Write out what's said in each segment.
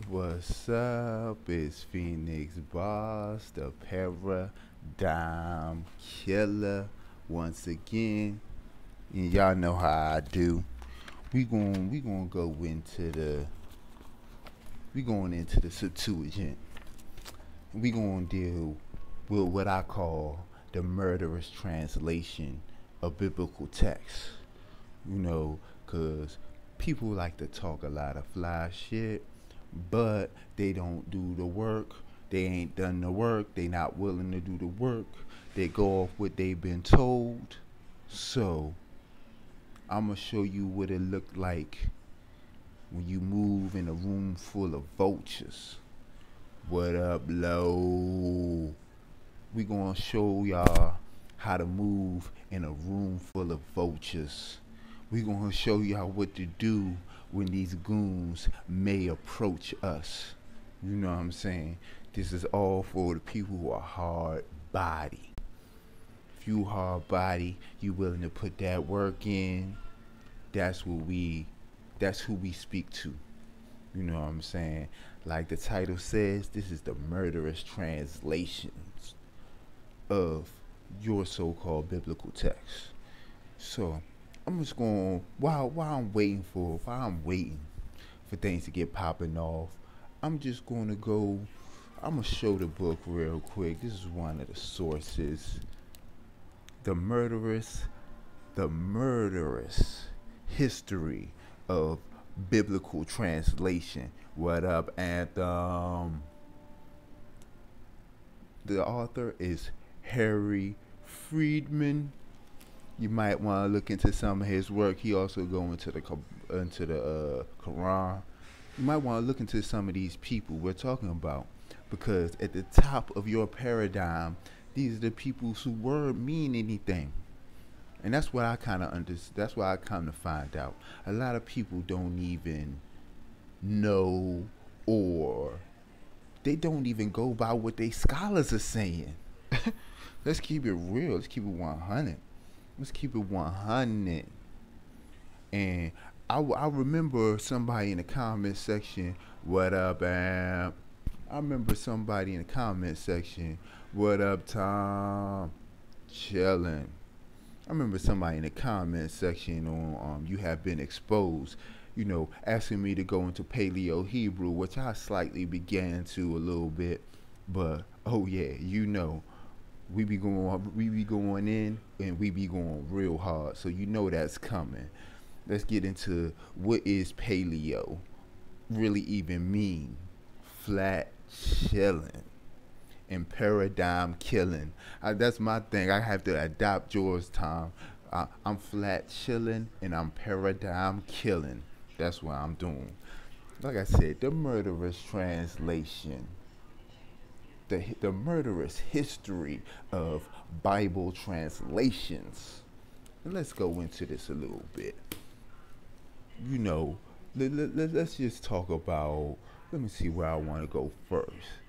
What's up? It's Phoenix Boss, the Paradigm Killer, once again. And y'all know how I do. We gonna go into the we going into the Septuagint. We gonna deal with what I call the murderous translation of biblical texts. You know, cause people like to talk a lot of fly shit, but they don't do the work. They ain't done the work. They not willing to do the work. They go off what they've been told. So I'm gonna show you what it looked like when you move in a room full of vultures. What up, low? We gonna show y'all how to move in a room full of vultures. We gonna show y'all what to do when these goons may approach us. You know what I'm saying? This is all for the people who are hard body. If you hard body, you willing to put that work in, that's what we that's who we speak to. You know what I'm saying? Like the title says, this is the murderous translations of your so-called biblical text. So I'm just going while I'm waiting for things to get popping off. I'm just going to go. I'm gonna show the book real quick. This is one of the sources. The murderous, the murderous history of biblical translation. What up, Anthem? The author is Harry Friedman. You might want to look into some of his work. He also go into the Quran. You might want to look into some of these people we're talking about, because at the top of your paradigm, these are the people whose word mean anything, and that's what I kind of understand. That's what I come to find out. A lot of people don't even know, or they don't even go by what they scholars are saying. Let's keep it real. Let's keep it 100. Let's keep it 100. And I remember somebody in the comment section, what up, Am? I remember somebody in the comment section, what up, Tom? Chillin'. I remember somebody in the comment section on You Have Been Exposed, asking me to go into Paleo Hebrew, which I slightly began to a little bit, but oh yeah, we be going in and we be going real hard, so that's coming. Let's get into what is paleo really even mean. Flat chilling and paradigm killing. That's my thing. I have to adopt yours, Tom. I'm flat chilling and I'm paradigm killing. That's what I'm doing. Like I said, the murderous translation, the murderous history of Bible translations. And let's go into this a little bit. You know, let's just talk about. Let me see where I want to go first.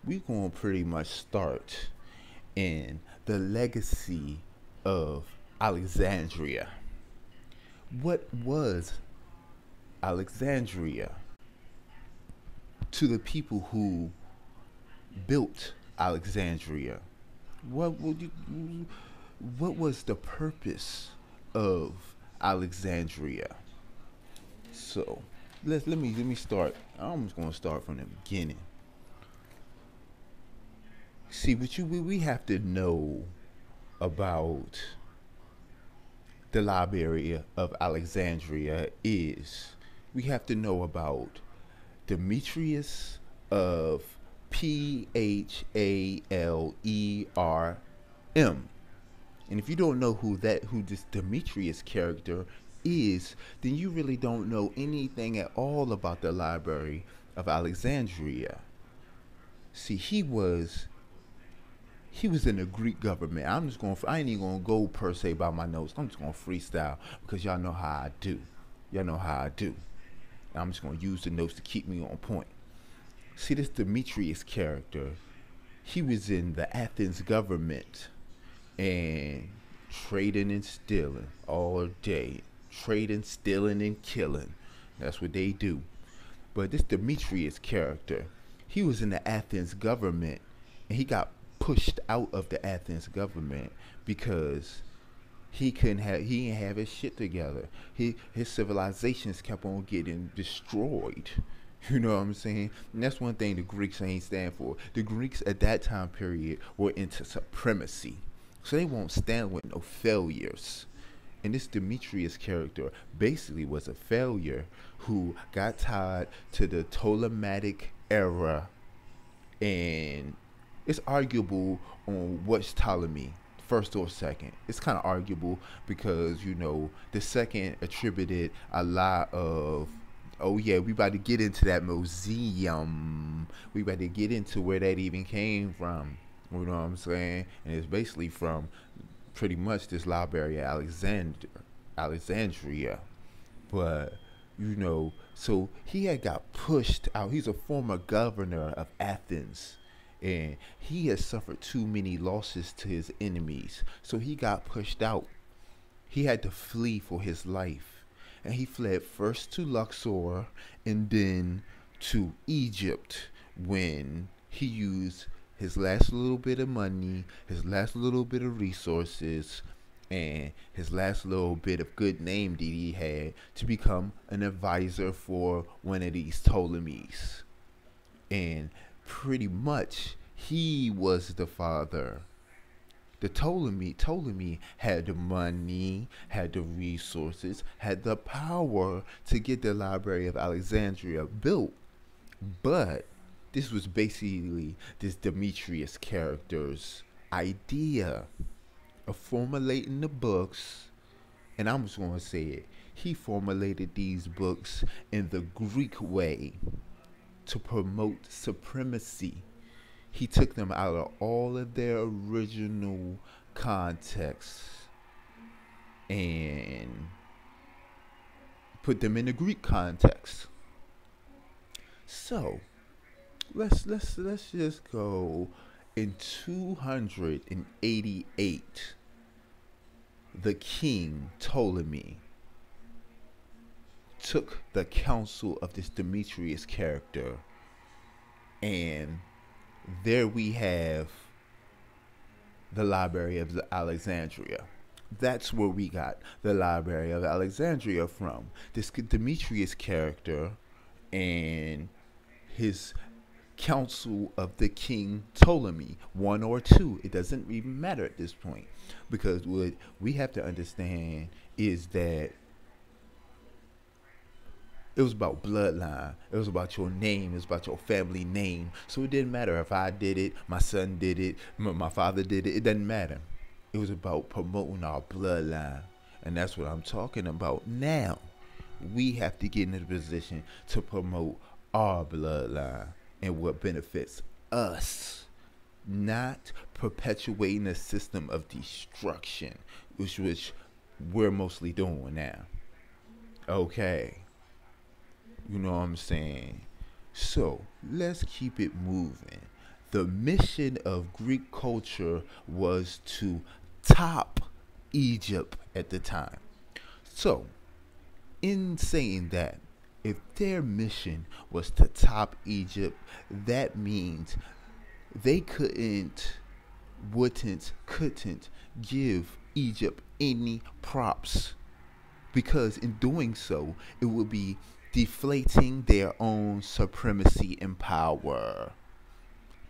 We're going to pretty much start in the legacy of Alexandria. What was Alexandria to the people who built Alexandria? What would you, what was the purpose of Alexandria? So let me start. I'm just gonna start from the beginning. See, what we have to know about the Library of Alexandria is we have to know about Demetrius of Phalerm. And if you don't know who this Demetrius character is, then you really don't know anything at all about the Library of Alexandria. See, he was in the Greek government. I ain't even gonna go per se by my notes. I'm just gonna freestyle because y'all know how I do. I'm just gonna use the notes to keep me on point. See, this Demetrius character, he was in the Athens government and trading and stealing all day. Trading, stealing, and killing. That's what they do. But this Demetrius character, he was in the Athens government, and he got pushed out of the Athens government because he didn't have his shit together. His civilizations kept on getting destroyed. You know what I'm saying? And that's one thing the Greeks ain't stand for. The Greeks at that time period were into supremacy. So they won't stand with no failures. And this Demetrius character basically was a failure who got tied to the Ptolemaic era, and it's arguable on which Ptolemy, first or second. It's kind of arguable because the second attributed a lot of, oh yeah, we about to get into that museum. We about to get into where that even came from. You know what I'm saying? And it's basically from pretty much this Library of Alexandria. But so he had got pushed out. He's a former governor of Athens, and he has suffered too many losses to his enemies. So he got pushed out. He had to flee for his life, and he fled first to Luxor and then to Egypt when he used his last little bit of money, his last little bit of resources, and his last little bit of good name that he had to become an advisor for one of these Ptolemies. And pretty much he was the father. The Ptolemy had the money, had the resources, had the power to get the Library of Alexandria built. But this was basically this Demetrius character's idea of formulating the books, and I'm just going to say it. He formulated these books in the Greek way to promote supremacy. He took them out of all of their original contexts and put them in the Greek context. So let's just go in 288. The king Ptolemy took the counsel of this Demetrius character, and there we have the Library of Alexandria. That's where we got the Library of Alexandria from. This Demetrius character and his council of the king Ptolemy, one or two. It doesn't even matter at this point, because what we have to understand is that it was about bloodline. It was about your name. It was about your family name. So it didn't matter if I did it, my son did it, my father did it. It doesn't matter. It was about promoting our bloodline. And that's what I'm talking about now. We have to get in a position to promote our bloodline and what benefits us, not perpetuating a system of destruction, which we're mostly doing now. Okay. You know what I'm saying? So let's keep it moving. The mission of Greek culture was to top Egypt at the time. So, in saying that, if their mission was to top Egypt, that means they couldn't give Egypt any props, because in doing so, it would be deflating their own supremacy and power.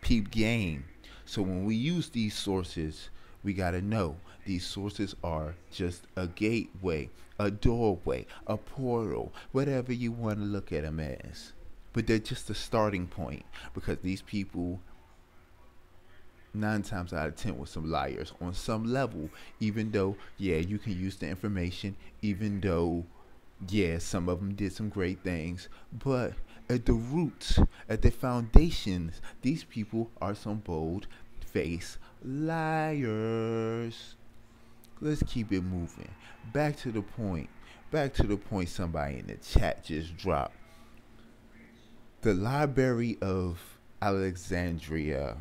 Peep game. So when we use these sources, we gotta know these sources are just a gateway, a doorway, a portal, whatever you want to look at them as. But they're just a starting point, because these people, 9 times out of 10, were some liars on some level. Even though, yeah, you can use the information, even though, yeah, some of them did some great things, but at the roots, at the foundations, these people are some bold-faced liars. Let's keep it moving. Back to the point somebody in the chat just dropped. The Library of Alexandria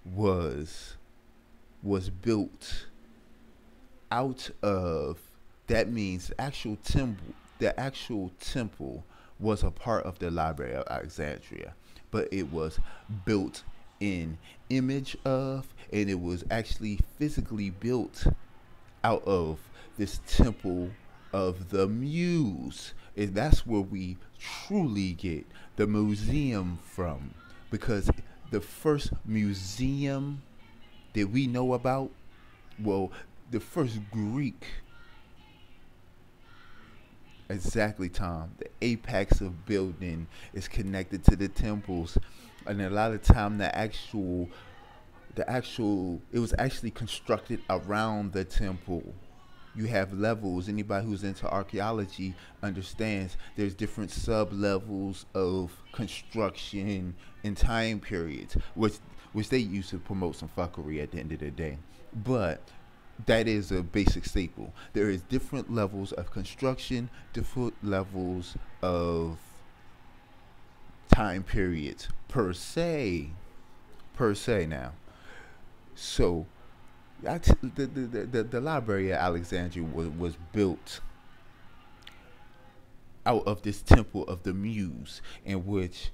was built out of, that means the actual temple was a part of the Library of Alexandria, but it was built in image of, and it was actually physically built out of this temple of the muse. And that's where we truly get the museum from. Because the first museum that we know about, well, the first Greek, exactly, Tom, the apex of building is connected to the temples. And a lot of time it was actually constructed around the temple. You have levels. Anybody who's into archaeology understands there's different sub levels of construction and time periods, which they use to promote some fuckery at the end of the day. But that is a basic staple. There is different levels of construction, different levels of time periods per se now. So the Library of Alexandria was built out of this temple of the muse, in which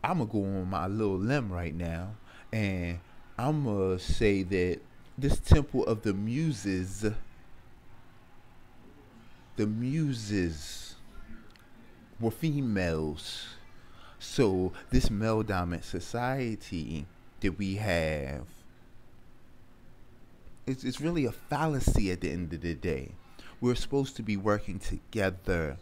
I'm gonna go on my little limb right now, and I'm gonna say that this temple of the muses were females. So this male dominant society that we have, it's really a fallacy at the end of the day. We're supposed to be working together.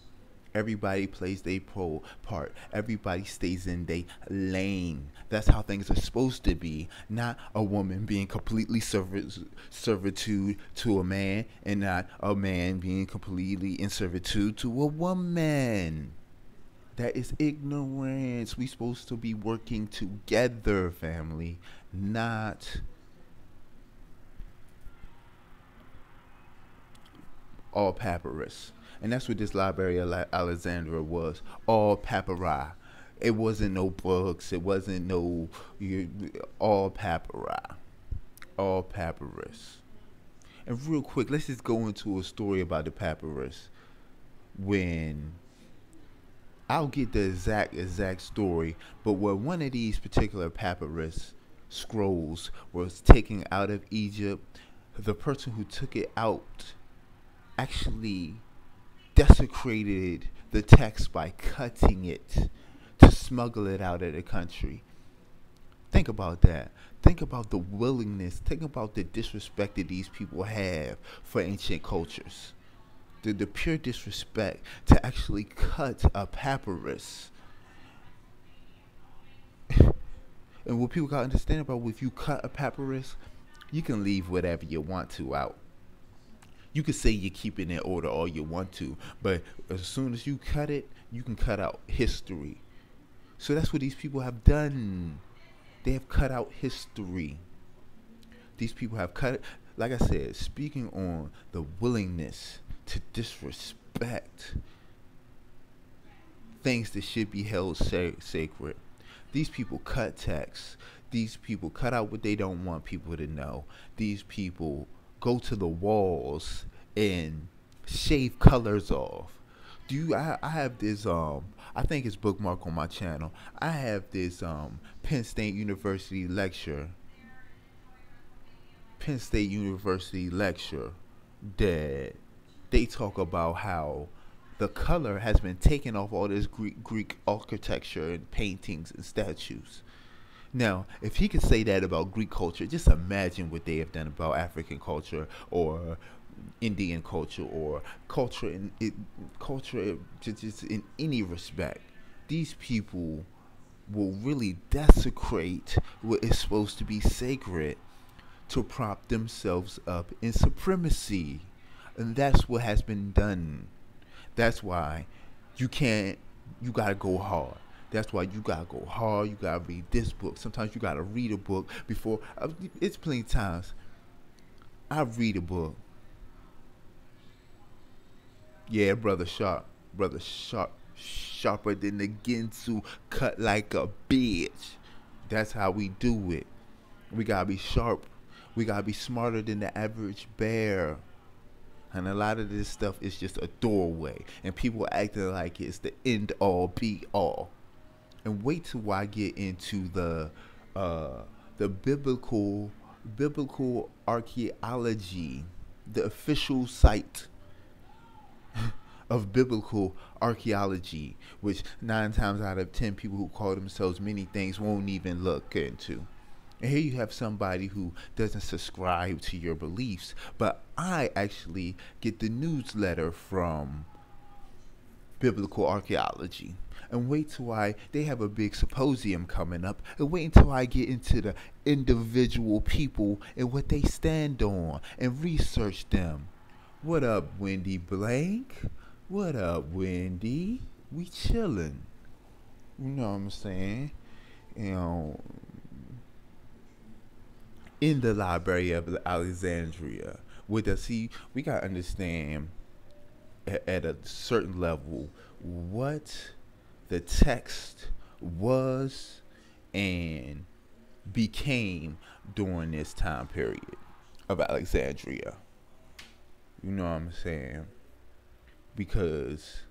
Everybody plays their part. Everybody stays in their lane. That's how things are supposed to be. Not a woman being completely servitude to a man, and not a man being completely in servitude to a woman. That is ignorance. We supposed to be working together, family, not all papyrus. And that's what this Library of Alexandria was. All papyri. It wasn't no books. It wasn't no all papyri. All papyrus. And real quick, let's just go into a story about the papyrus. When I'll get the exact story, but when one of these particular papyrus scrolls was taken out of Egypt, the person who took it out actually desecrated the text by cutting it to smuggle it out of the country. Think about that. Think about the willingness. Think about the disrespect that these people have for ancient cultures. The pure disrespect to actually cut a papyrus. And what people gotta understand about, if you cut a papyrus, you can leave whatever you want to out. You can say you keep it in order all you want to, but as soon as you cut it, you can cut out history. So that's what these people have done. They have cut out history. These people have cut it. Like I said, speaking on the willingness to disrespect things that should be held sacred. These people cut text. These people cut out what they don't want people to know. These people go to the walls and shave colors off. I have this I think it's bookmark on my channel. I have this Penn State University lecture that they talk about how the color has been taken off all this Greek architecture and paintings and statues. Now, if he could say that about Greek culture, just imagine what they have done about African culture or Indian culture or culture just in any respect. These people will really desecrate what is supposed to be sacred to prop themselves up in supremacy. And that's what has been done. That's why you gotta go hard. That's why you gotta go hard. You gotta read this book. Sometimes you gotta read a book before. It's plenty of times I read a book. Yeah, brother sharp, sharper than the Ginsu, cut like a bitch. That's how we do it. We gotta be sharp. We gotta be smarter than the average bear. And a lot of this stuff is just a doorway, and people acting like it's the end all be all. And wait till I get into uh, the biblical archaeology, the official site of biblical archaeology, which 9 times out of 10 people who call themselves many things won't even look into. And here you have somebody who doesn't subscribe to your beliefs, but I actually get the newsletter from biblical archaeology. And wait till they have a big symposium coming up, and wait until I get into the individual people and what they stand on and research them. What up, Wendy Blank? What up, Wendy? We chillin'. You know what I'm saying? You know, in the Library of Alexandria. With us, see, we gotta understand at a certain level what the text was and became during this time period of Alexandria. You know what I'm saying? Because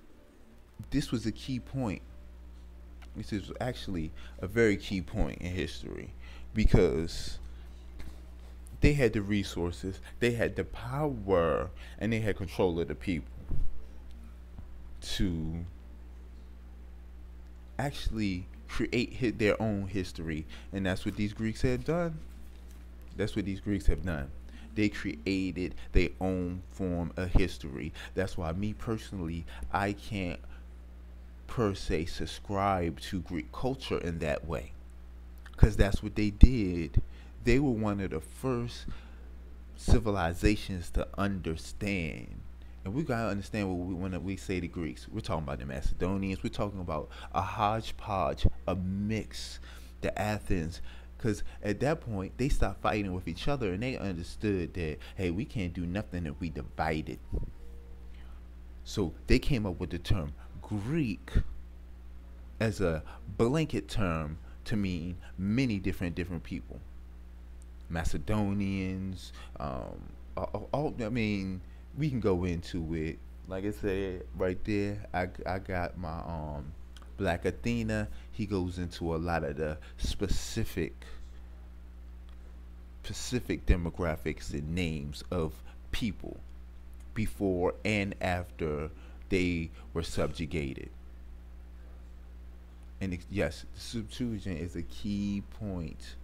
this was a key point. This is actually a very key point in history, because they had the resources, they had the power, and they had control of the people to actually create their own history. And that's what these Greeks had done. That's what these Greeks have done. They created their own form of history. That's why me personally, I can't per se subscribe to Greek culture in that way, because that's what they did. They were one of the first civilizations to understand. And we gotta understand when we say the Greeks, we're talking about the Macedonians. We're talking about a hodgepodge, a mix, the Athens. Because at that point, they stopped fighting with each other, and they understood that, hey, we can't do nothing if we divided. So they came up with the term Greek as a blanket term to mean many different people. Macedonians, I mean, we can go into it. Like I said, right there, I got my Black Athena. He goes into a lot of the specific demographics and names of people before and after they were subjugated. And yes, the Septuagint is a key point.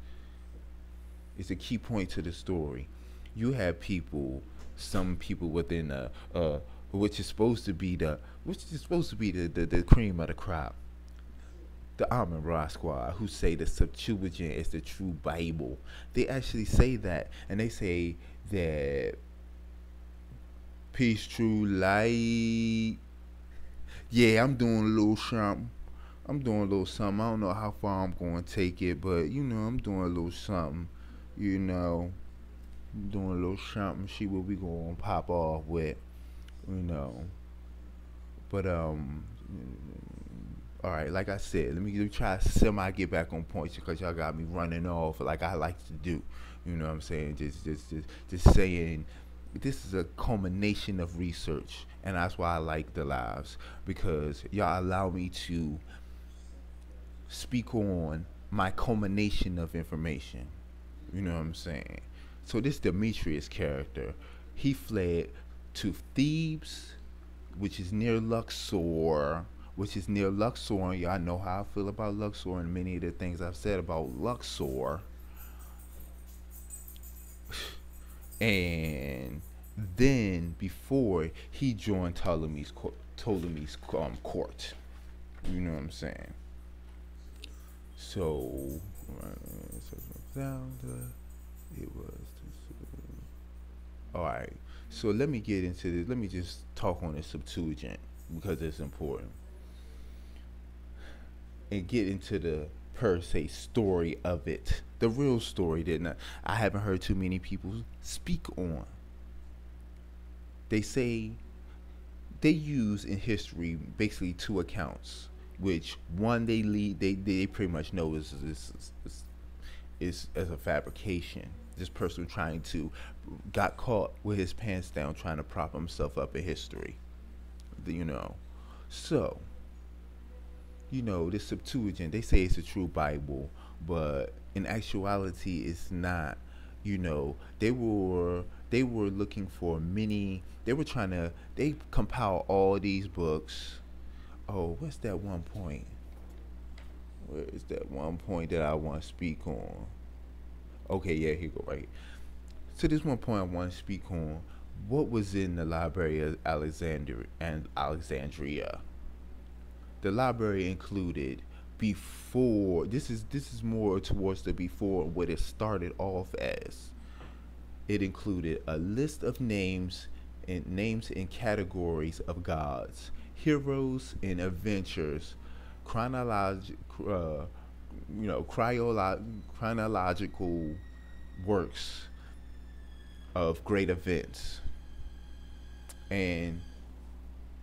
It's a key point to the story. You have some people within which is supposed to be the cream of the crop, the Amun Ra Squad, who say the Septuagint is the true Bible. They actually say that, and they say that peace, true light. Yeah, I'm doing a little something. I don't know how far I'm going to take it, but I'm doing a little something. Doing a little something. See what we gonna pop off with. But all right, like I said, let me try to semi get back on point, because y'all got me running off like I like to do. You know what I'm saying? Just saying, this is a culmination of research, and that's why I like the lives, because y'all allow me to speak on my culmination of information. You know what I'm saying? So this Demetrius character, he fled to Thebes, which is near Luxor, and y'all know how I feel about Luxor and many of the things I've said about Luxor. And then before he joined Ptolemy's court. You know what I'm saying? So it was all right. So let me get into this. Let me just talk on the Septuagint, because it's important, and get into the per se story of it, the real story that I haven't heard too many people speak on. They say they use in history basically two accounts, which one they pretty much know is as a fabrication. this person trying to got caught with his pants down trying to prop himself up in history. You know, so the Septuagint, they say it's a true Bible, but in actuality, it's not. They were looking for many. They were trying to. They compile all these books. Oh, what's that one point? Where is that one point that I want to speak on? Okay, yeah, here you go. Right. So this one point I want to speak on. What was in the Library of Alexandria? The library included before. This is more towards the before what it started off as. It included a list of names and categories of gods, heroes and adventures, chronolog- uh, chronological works of great events, and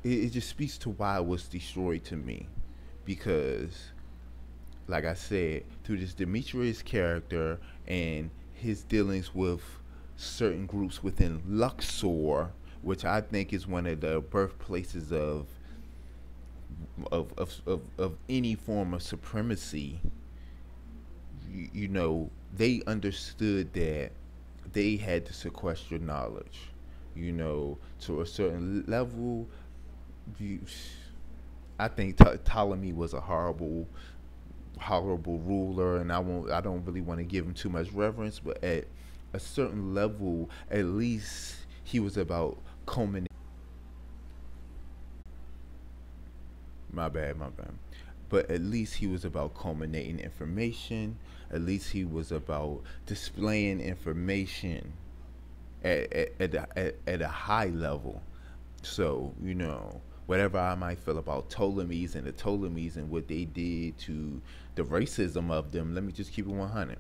it just speaks to why it was destroyed to me, because like I said, through this Demetrius character and his dealings with certain groups within Luxor, which I think is one of the birthplaces of any form of supremacy. They understood that they had to sequester knowledge. To a certain level, you, I think Ptolemy was a horrible ruler, and I don't really want to give him too much reverence, but at a certain level, at least he was about culminating. My bad. But at least he was about culminating information. At least he was about displaying information at a high level. So, whatever I might feel about Ptolemies and the Ptolemies and what they did to the racism of them, let me just keep it 100.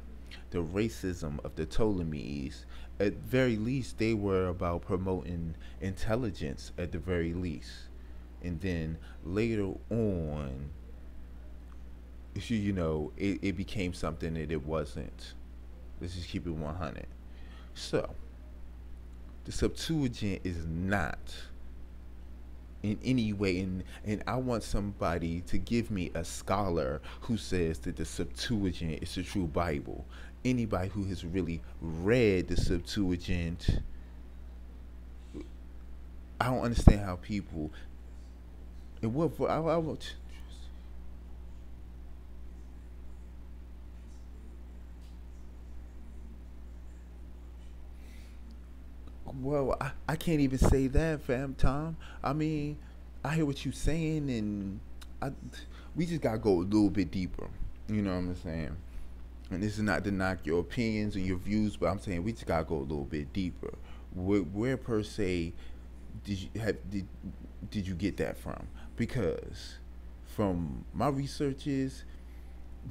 The racism of the Ptolemies, at very least, they were about promoting intelligence at the very least. And then later on, it became something that it wasn't. Let's just keep it 100. So, the Septuagint is not in any way, and I want somebody to give me a scholar who says that the Septuagint is the true Bible. Anybody who has really read the Septuagint, I don't understand how people. And what I want. Well, I can't even say that, fam, Tom. I mean, I hear what you're saying, and I, we just gotta go a little bit deeper. You know what I'm saying? And this is not to knock your opinions or your views, but I'm saying we just gotta go a little bit deeper. Where per se did you get that from? Because from my researches,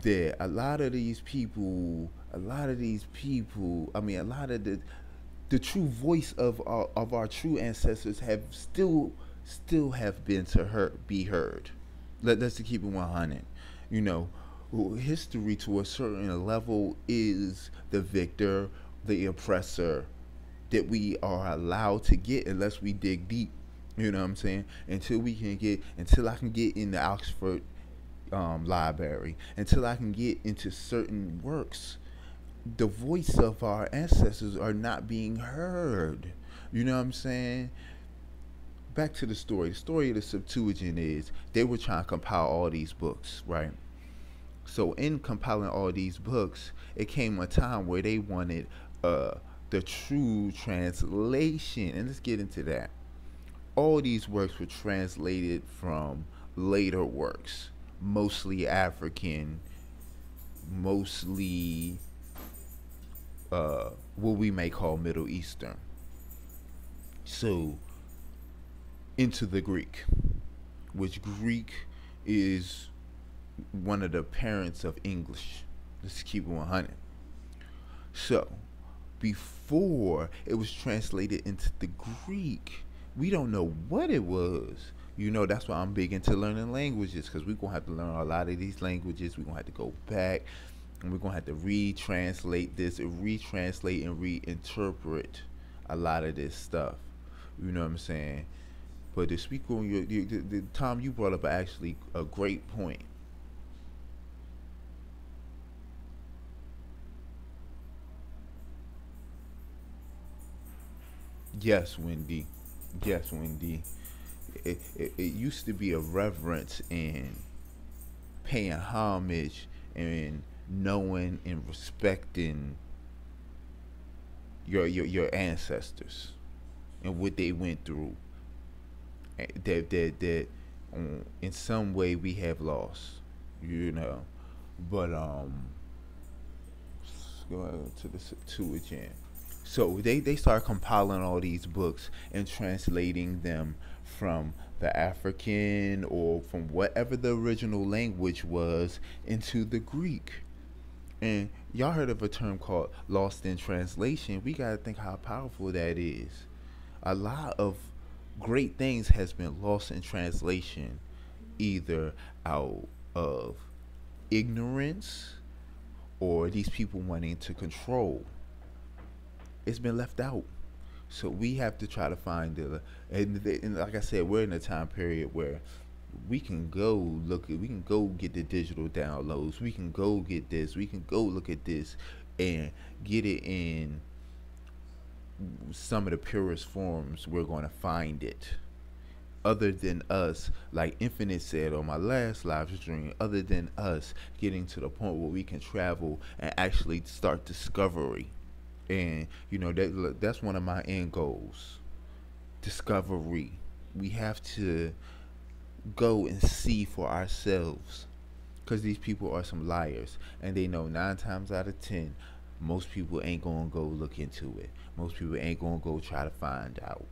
that I mean, a lot of the true voice of our true ancestors have still have been to be heard. Let's keep it 100. You know, history to a certain level is the victor, the oppressor that we are allowed to get unless we dig deep. You know what I'm saying? Until I can get in the Oxford library, until I can get into certain works, the voice of our ancestors are not being heard. You know what I'm saying? Back to the story. The story of the Septuagint is they were trying to compile all these books, right? So in compiling all these books, it came a time where they wanted the true translation, and let's get into that. All these works were translated from later works, mostly African, mostly what we may call Middle Eastern. So into the Greek, which Greek is one of the parents of English. Let's keep it 100. So before it was translated into the Greek, we don't know what it was. That's why I'm big into learning languages, because we're going to have to learn a lot of these languages. We're going to have to go back. and we're gonna have to retranslate this, and retranslate and reinterpret a lot of this stuff. You know what I'm saying? But to speak on the Tom, you brought up actually a great point. Yes, Wendy. Yes, Wendy. It used to be a reverence and paying homage and knowing and respecting your ancestors and what they went through. That in some way we have lost, you know. But let's go to the Septuagint. So they start compiling all these books and translating them from the African or from whatever the original language was into the Greek. And y'all heard of a term called lost in translation. We gotta think how powerful that is. A lot of great things has been lost in translation, either out of ignorance or these people wanting to control. It's been left out. So we have to try to find and like I said, we're in a time period where we can go we can go get the digital downloads, we can go get this, we can go look at this and get it in some of the purest forms. We're going to find it. Other than us, like Infinite said on my last live stream, other than us getting to the point where we can travel and actually start discovery. And you know that's one of my end goals. Discovery. We have to go and see for ourselves, because these people are some liars, and they know 9 times out of 10 most people ain't gonna go look into it. Most people ain't gonna go try to find out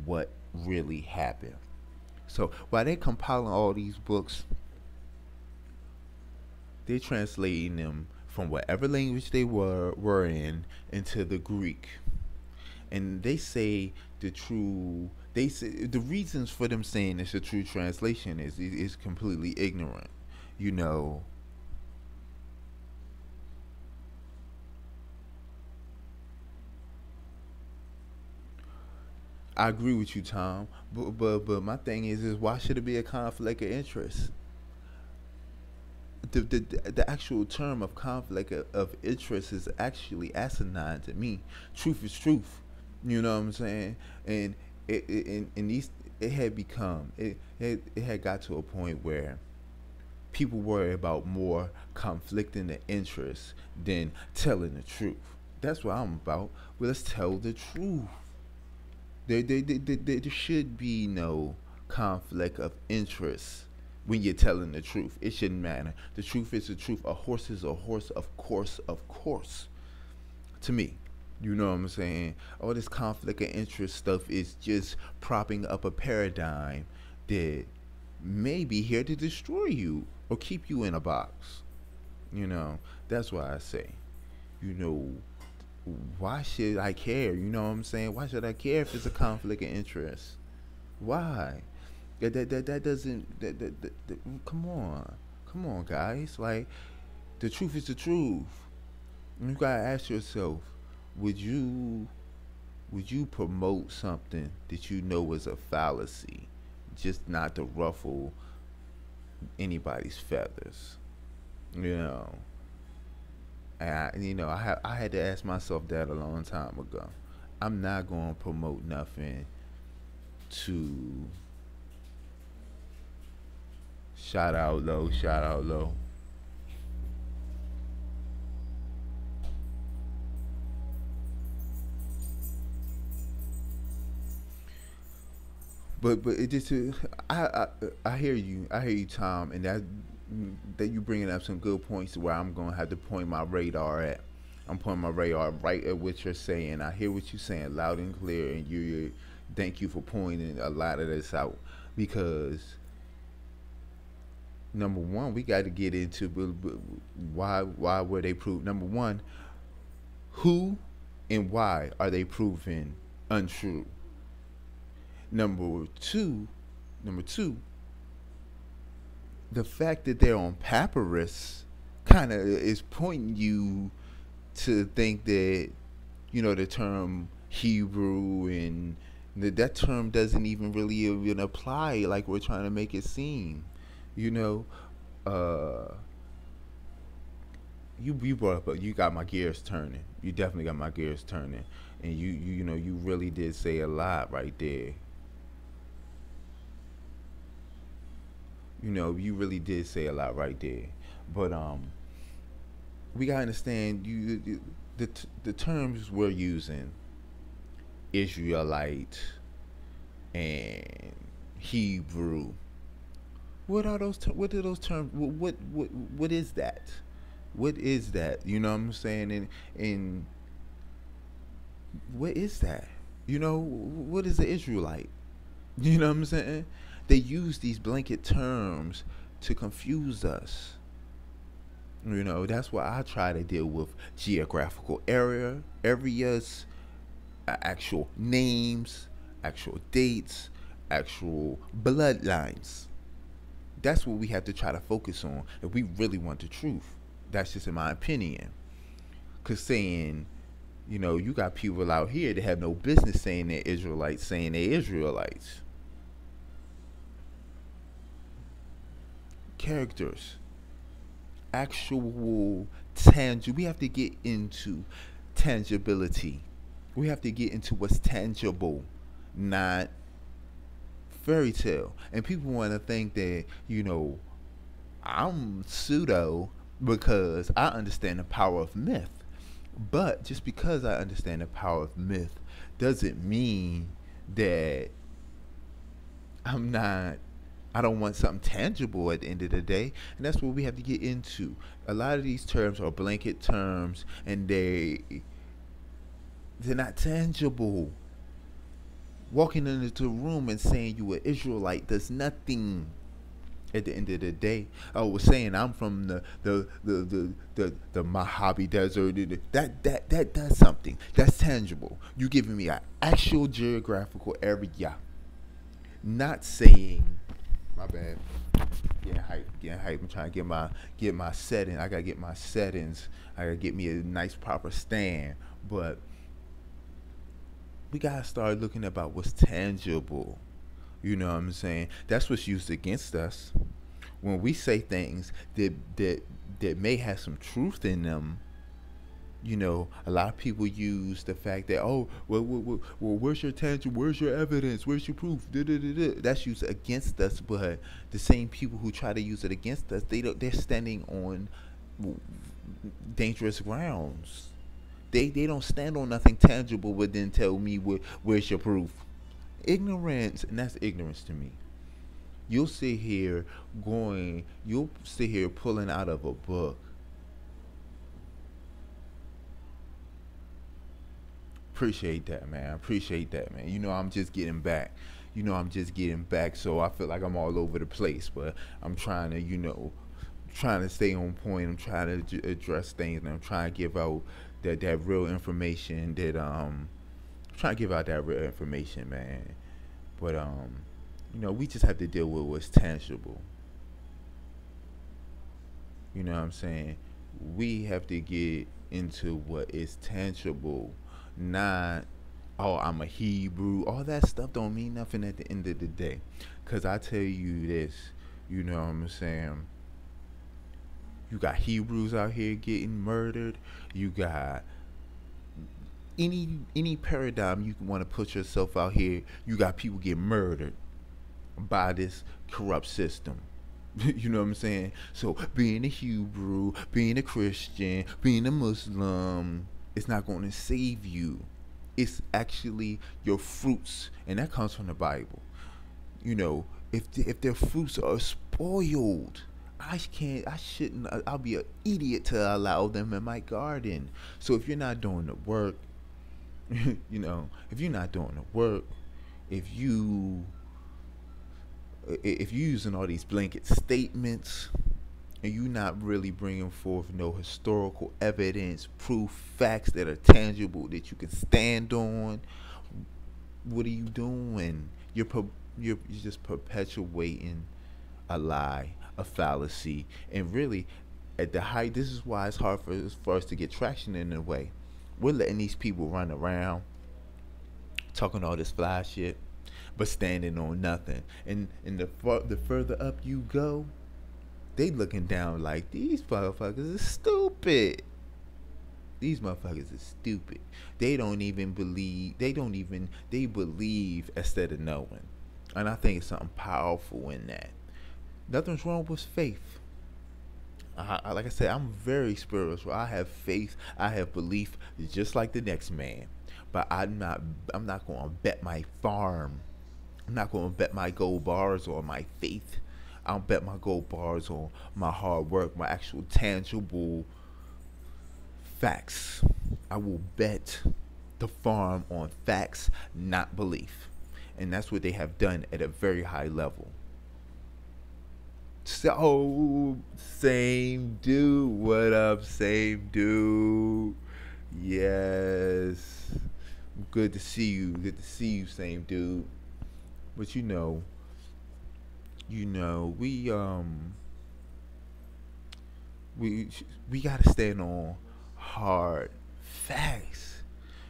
what really happened. So while they compiling all these books, they translating them from whatever language they were in into the Greek. And they say they say the reasons for them saying it's a true translation is completely ignorant. You know, I agree with you, Tom. But my thing is why should it be a conflict of interest? The actual term of conflict of interest is actually asinine to me. Truth is truth. You know what I'm saying? And in these it had become it had got to a point where people worry about more conflicting the interests than telling the truth. That's what I'm about. Well, let's tell the truth. There should be no conflict of interest when you're telling the truth. It shouldn't matter. The truth is the truth. A horse is a horse, of course, to me. You know what I'm saying? All this conflict of interest stuff is just propping up a paradigm that may be here to destroy you or keep you in a box. You know, that's why I say, you know, why should I care? You know what I'm saying? Why should I care if it's a conflict of interest? Why? That doesn't come on. Come on, guys. Like, the truth is the truth. You gotta ask yourself, would you promote something that you know is a fallacy, just not to ruffle anybody's feathers? You know. And I had to ask myself that a long time ago. I'm not going to promote nothing to shout out low, shout out low. But it just I hear you. I hear you, Tom, and that you bringing up some good points where I'm gonna have to point my radar at. I'm pointing my radar right at what you're saying. I hear what you're saying loud and clear, and you thank you for pointing a lot of this out, because number one, we got to get into why were they proved. Number one, who and why are they proven untrue? Number two, number two, the fact that they're on papyrus kind of is pointing you to think that, the term Hebrew and that term doesn't even really even apply like we're trying to make it seem. You know, uh, you brought up, you got my gears turning. You definitely got my gears turning, and you really did say a lot right there. You really did say a lot right there. But we gotta understand the terms we're using, Israelite and Hebrew. What are those? What are those terms? What is that? What is that? You know what I'm saying? And what is that? What is the Israelite? You know what I'm saying? They use these blanket terms to confuse us. That's why I try to deal with geographical areas, actual names, actual dates, actual bloodlines. That's what we have to try to focus on if we really want the truth. That's just in my opinion. Cause saying, you got people out here that have no business saying they're Israelites, saying they're Israelites. Characters, actual tangible. We have to get into tangibility. We have to get into what's tangible, not fairy tale. And people want to think that, I'm pseudo because I understand the power of myth. But just because I understand the power of myth doesn't mean that I'm not I don't want something tangible at the end of the day. And that's what we have to get into. A lot of these terms are blanket terms and they're not tangible. Walking into a room and saying you an Israelite does nothing at the end of the day. I was saying I'm from the Mojave Desert. That does something. That's tangible. You giving me an actual geographical area. Not saying, my bad. Getting hype. I'm trying to get my setting. I gotta get my settings. I gotta get me a nice proper stand. But we gotta start looking about what's tangible. You know what I'm saying? That's what's used against us. When we say things that may have some truth in them, a lot of people use the fact that, oh, well, where's your tangible, where's your evidence, where's your proof? That's used against us. But the same people who try to use it against us, they're standing on dangerous grounds. They don't stand on nothing tangible, but then tell me where's your proof? Ignorance, and that's ignorance to me. You'll sit here pulling out of a book. Appreciate that, man. Appreciate that, man. I'm just getting back. So I feel like I'm all over the place, but I'm trying to, trying to stay on point. I'm trying to address things, and I'm trying to give out that real information trying to give out that real information, man. But we just have to deal with what's tangible. You know what I'm saying? We have to get into what is tangible, not, oh, I'm a Hebrew. All that stuff don't mean nothing at the end of the day. Cause I tell you this, you know what I'm saying? You got Hebrews out here getting murdered. You got any paradigm you want to put yourself out here. You got people get murdered by this corrupt system. You know what I'm saying? So being a Hebrew, being a Christian, being a Muslim, it's not going to save you. It's actually your fruits, and that comes from the Bible. If their fruits are spoiled, I'll be an idiot to allow them in my garden. So if you're not doing the work, if you're not doing the work, if you're using all these blanket statements and you're not really bringing forth no historical evidence, proof, facts that are tangible that you can stand on, what are you doing? You're just perpetuating a lie, a fallacy, and really at the height. This is why it's hard for us to get traction in a way. We're letting these people run around talking all this fly shit, but standing on nothing. And the further up you go, they looking down like these motherfuckers is stupid. These motherfuckers is stupid. They don't even believe. They believe instead of knowing. And I think it's something powerful in that. Nothing's wrong with faith. Like I said, I'm very spiritual. I have faith. I have belief, just like the next man. But I'm not. I'm not going to bet my farm. I'm not going to bet my gold bars on my faith. I'll bet my gold bars on my hard work, my actual tangible facts. I will bet the farm on facts, not belief. And that's what they have done at a very high level. So, same dude. What up, same dude? Yes. Good to see you. Good to see you, same dude. But we gotta stand on hard facts.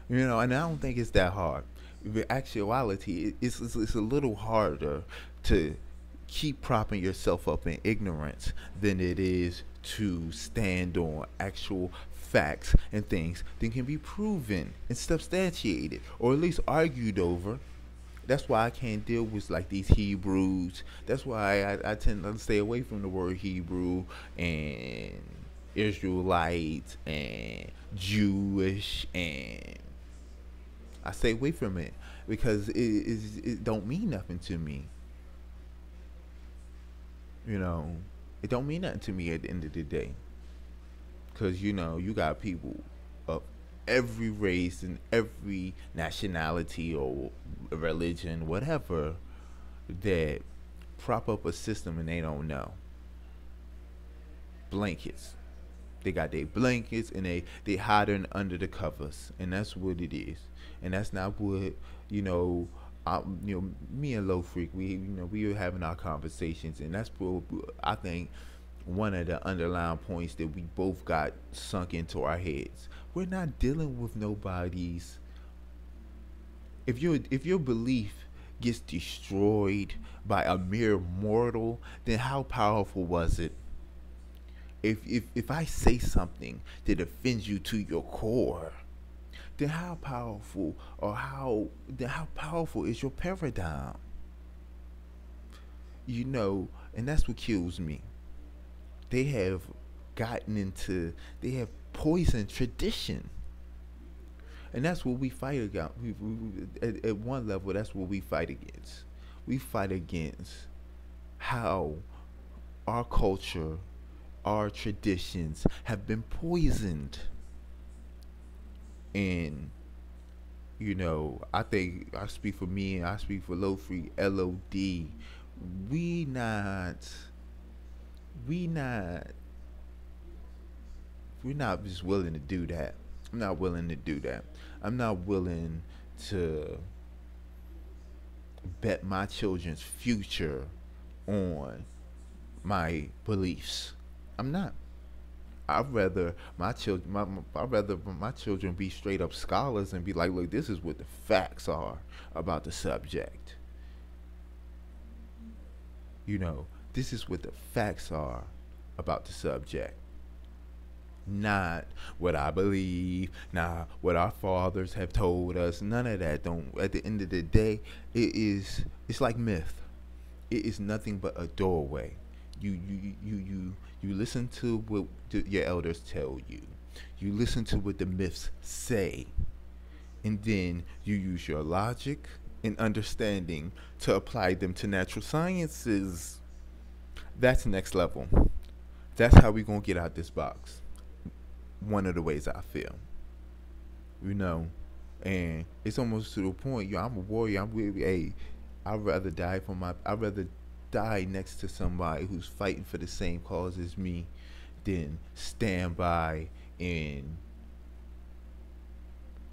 And I don't think it's that hard. In actuality, it's a little harder to keep propping yourself up in ignorance than it is to stand on actual facts and things that can be proven and substantiated, or at least argued over. That's why I can't deal with like these Hebrews. That's why I tend to stay away from the word Hebrew and Israelite and Jewish, and I stay away from it because it don't mean nothing to me. It don't mean nothing to me at the end of the day. Because you got people of every race and every nationality or religion, whatever, that prop up a system and they don't know. Blankets. They got their blankets and they hiding under the covers, and that's what it is. And that's not what me and Low Freak, we were having our conversations, and that's what I think one of the underlying points that we both got sunk into our heads. We're not dealing with nobody's. If your belief gets destroyed by a mere mortal, then how powerful was it? If I say something that offends you to your core, then how powerful is your paradigm? And that's what kills me. They have they have poisoned tradition. And that's what we fight against. At one level, that's what we fight against. We fight against how our culture, our traditions have been poisoned. And I think I speak for me and I speak for Low Free LOD. We not we're not just willing to do that. I'm not willing to do that. I'm not willing to bet my children's future on my beliefs. I'm not. I'd rather my children be straight up scholars and be like, look, this is what the facts are about the subject. This is what the facts are about the subject. Not what I believe, not what our fathers have told us. None of that. Don't. At the end of the day, it's like myth. It is nothing but a doorway. You listen to what your elders tell you. You listen to what the myths say, and then you use your logic and understanding to apply them to natural sciences. That's next level. That's how we gonna get out this box. One of the ways I feel, and it's almost to the point. I'm a warrior. Hey, I'd rather die next to somebody who's fighting for the same cause as me than stand by and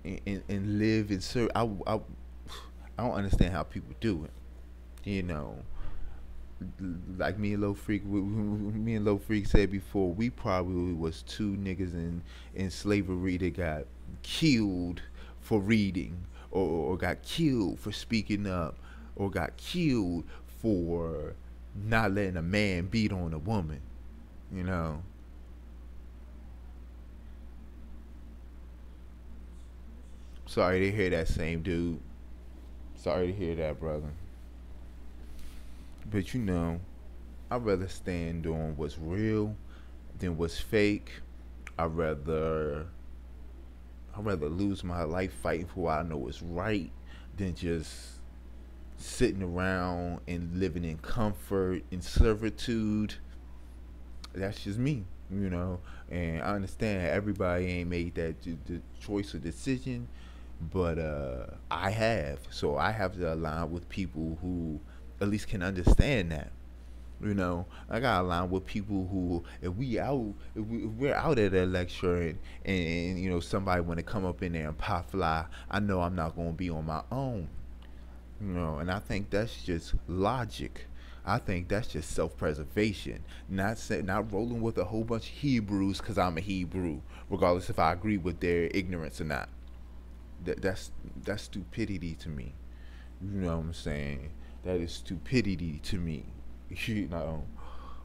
live and serve. I don't understand how people do it. like me and Low Freak, me and Low Freak said before, we probably was two niggas in slavery that got killed for reading, or got killed for speaking up, or got killed for not letting a man beat on a woman. You know, sorry to hear that, same dude. Sorry to hear that, brother. But you know, I'd rather stand on what's real than what's fake. I'd rather I'd rather lose my life fighting for what I know is right than just sitting around and living in comfort and servitude. That's just me, you know. And I understand everybody ain't made that the choice or decision, but I have. So I have to align with people who at least can understand that. You know, I gotta align with people who, if we're out at a lecture, and you know somebody want to come up in there and pop fly, I know I'm not gonna be on my own. You know, and I think that's just logic. I think that's just self-preservation. Not rolling with a whole bunch of Hebrews because I'm a Hebrew, regardless if I agree with their ignorance or not. That's stupidity to me. You know what I'm saying? That is stupidity to me. You know,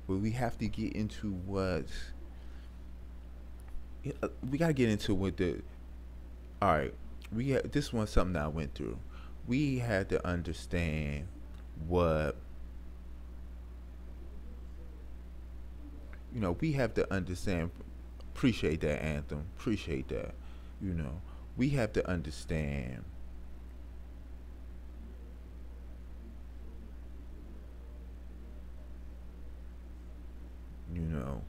but we have to get into what, we gotta get into what the. All right, this one something that I went through. We had to understand what, you know. We have to understand. Appreciate that, Anthem. Appreciate that. You know, we have to understand. You know,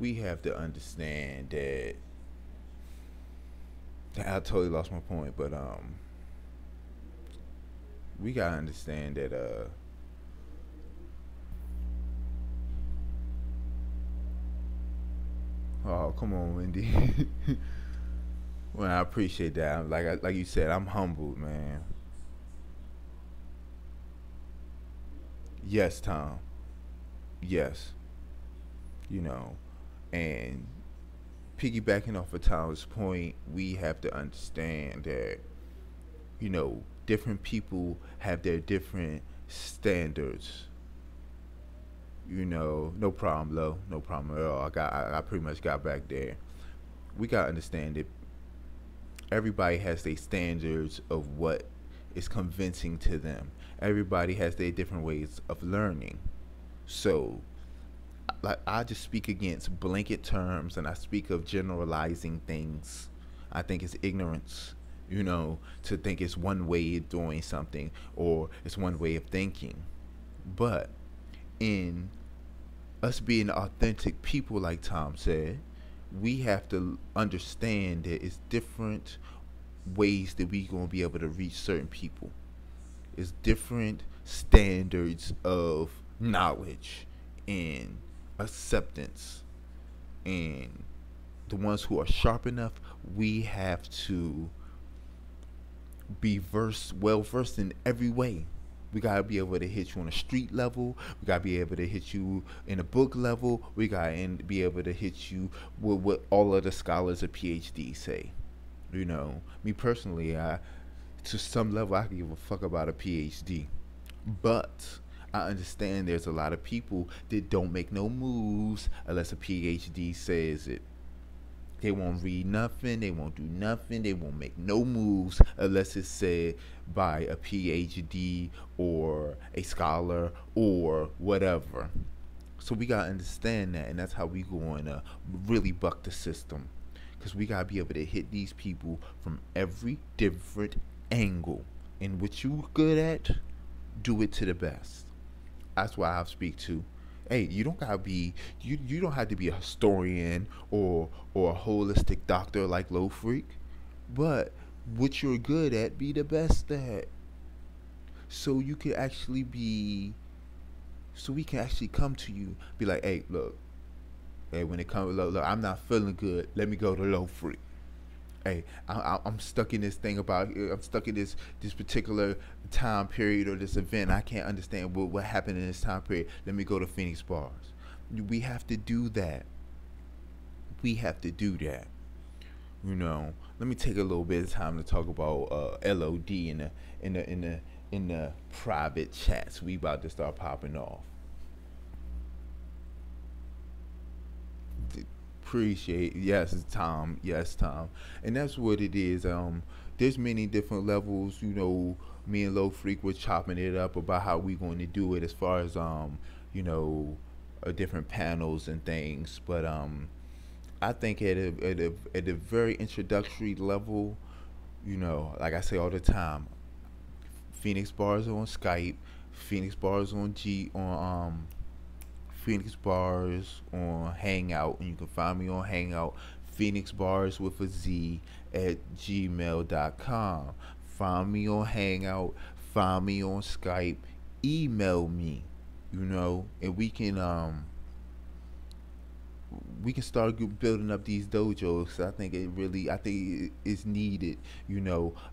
we have to understand that. I totally lost my point, but we gotta understand that oh, come on, Wendy. Well, I appreciate that. Like you said, I'm humbled, man. Yes, Tom. Yes. You know, and piggybacking off of Tom's point, we have to understand that, you know, different people have their different standards. You know, no problem, Lo. No problem at all. I pretty much got back there. We gotta understand that everybody has their standards of what is convincing to them. Everybody has their different ways of learning. So, like, I just speak against blanket terms, and I speak of generalizing things. I think it's ignorance, you know, to think it's one way of doing something or it's one way of thinking. But in us being authentic people, like Tom said, we have to understand that it's different ways that we gonna be able to reach certain people. It's different standards of knowledge and acceptance, and the ones who are sharp enough, we have to be well versed in every way. We gotta be able to hit you on a street level. We gotta be able to hit you in a book level. We gotta be able to hit you with what all of the scholars of PhD say. You know, me personally, to some level, I can give a fuck about a PhD, but I understand there's a lot of people that don't make no moves unless a PhD says it. They won't read nothing. They won't do nothing. They won't make no moves unless it's said by a PhD or a scholar or whatever. So we gotta understand that, and that's how we going to really buck the system. Because we gotta be able to hit these people from every different angle. And what you good at, do it to the best. That's why I speak to. Hey, you don't gotta be you don't have to be a historian or a holistic doctor like Low Freak, but what you're good at, be the best at. So you can actually be so we can actually come to you, be like, hey, look, hey, when it comes, look, I'm not feeling good. Let me go to Low Freak. hey, I'm stuck in this thing about I'm stuck in this particular time period or this event. I can't understand what happened in this time period. Let me go to Phoenix Bars. We have to do that. We have to do that. Let me take a little bit of time to talk about LOD in the private chats we about to start popping off. Appreciate, yes, Tom, yes, Tom, and that's what it is. There's many different levels. Me and Low Freak were chopping it up about how we going to do it as far as you know different panels and things. But I think at a very introductory level, like I say all the time, Phoenix Bars on Skype, Phoenix Bars on G on Phoenix Bars on Hangout, and you can find me on Hangout, Phoenix Bars with a Z at gmail.com. Find me on Hangout, find me on Skype, email me, and we can start building up these dojos. I think it's needed,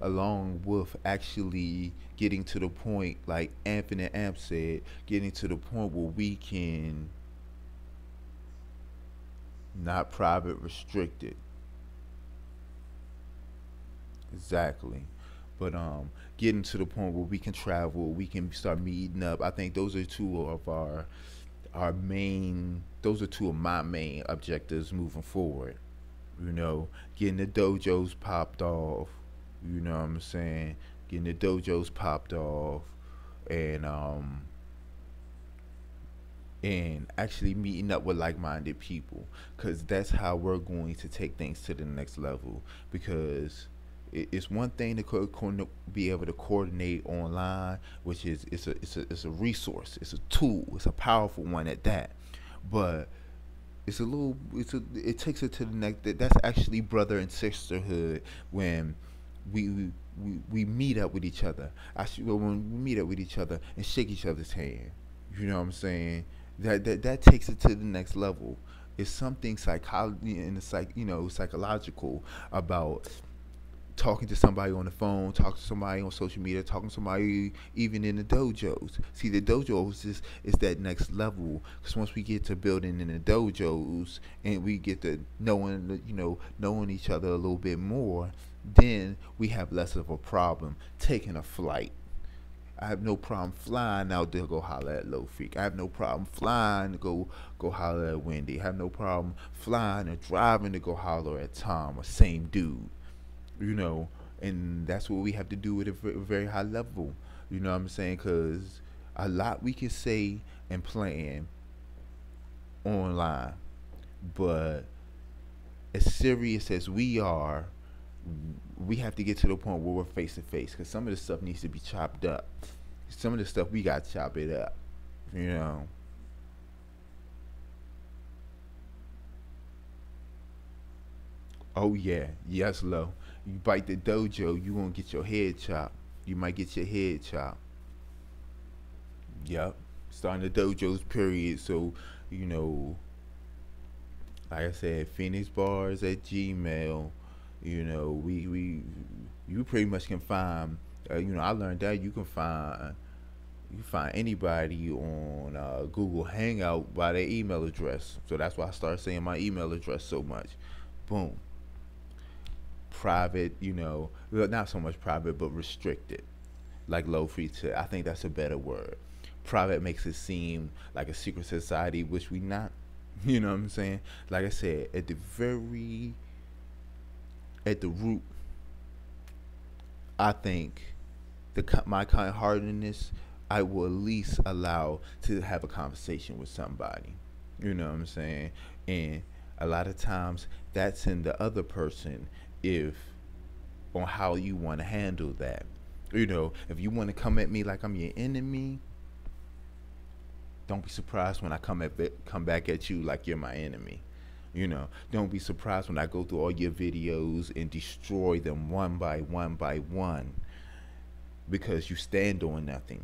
along with actually getting to the point, like Infinite Amp said, getting to the point where we can not private restricted. Exactly. But getting to the point where we can travel, we can start meeting up. I think those are two of our main those are two of my main objectives moving forward. Getting the dojos popped off, what I'm saying? Getting the dojos popped off, and actually meeting up with like-minded people, because that's how we're going to take things to the next level. Because it's one thing to be able to coordinate online, which is it's a resource, it's a tool, it's a powerful one at that. But it takes it to the next. That's actually brother and sisterhood when we meet up with each other. When we meet up with each other and shake each other's hand. You know what I'm saying? That takes it to the next level. It's something psychology and psychological about talking to somebody on the phone, talking to somebody on social media, talking to somebody even in the dojos. See, the dojos is that next level, because once we get to building in the dojos and we get to knowing each other a little bit more, then we have less of a problem taking a flight. I have no problem flying out there to go holler at Low Freak. I have no problem flying to go holler at Wendy. I have no problem flying or driving to go holler at Tom or same dude. And that's what we have to do at a very high level. You know what I'm saying? Because a lot we can say and plan online, but as serious as we are, we have to get to the point where we're face to face. Because some of the stuff needs to be chopped up. Some of the stuff we got to chop it up. You know. Oh yeah, yes, Lo. You bite the dojo, you gonna get your head chopped. You might get your head chopped. Yep. Starting the dojos period. So, you know, like I said, Phoenix Bars at Gmail. We you pretty much can find. I learned that you find anybody on Google Hangout by their email address. So that's why I started saying my email address so much. Boom. Private, well, not so much private, but restricted. Like Low Free said, I think that's a better word. Private makes it seem like a secret society, which we not. You know what I'm saying? Like I said, at the root, I think my kind-heartedness, I will at least allow to have a conversation with somebody. You know what I'm saying? And a lot of times that's in the other person, if on how you want to handle that. If you want to come at me like I'm your enemy, don't be surprised when I come back at you like you're my enemy. Don't be surprised when I go through all your videos and destroy them one by one by one, because you stand on nothing.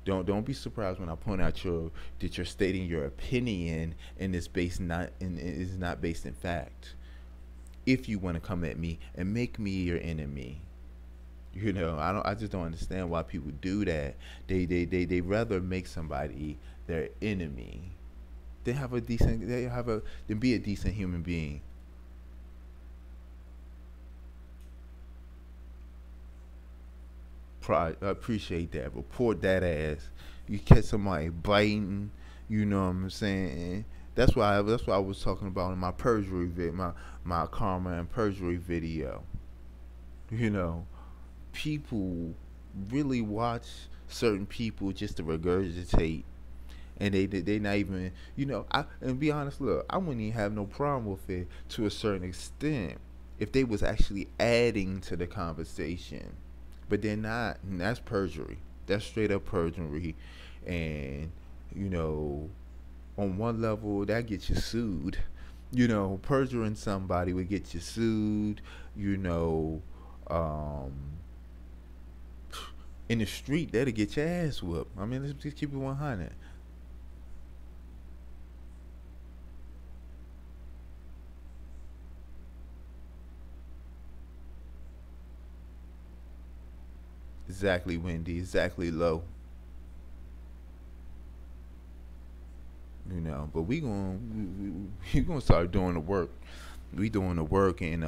Don't be surprised when I point out that you're stating your opinion and is not based in fact. if you want to come at me and make me your enemy. I just don't understand why people do that. They rather make somebody their enemy than be a decent human being. Appreciate that. Report that ass. You catch somebody biting, you know what I'm saying? That's why I was talking about in my my karma and perjury video. You know, people really watch certain people just to regurgitate, and they not even, I and be honest, look, I wouldn't even have no problem with it to a certain extent if they was actually adding to the conversation, but they're not, and that's perjury. That's straight up perjury. And you know on one level that gets you sued. Perjuring somebody would get you sued. you know um in the street, that'll get your ass whooped. I mean, let's just keep it 100. Exactly, Wendy. Exactly, low. But we gonna start doing the work. We doing the work, and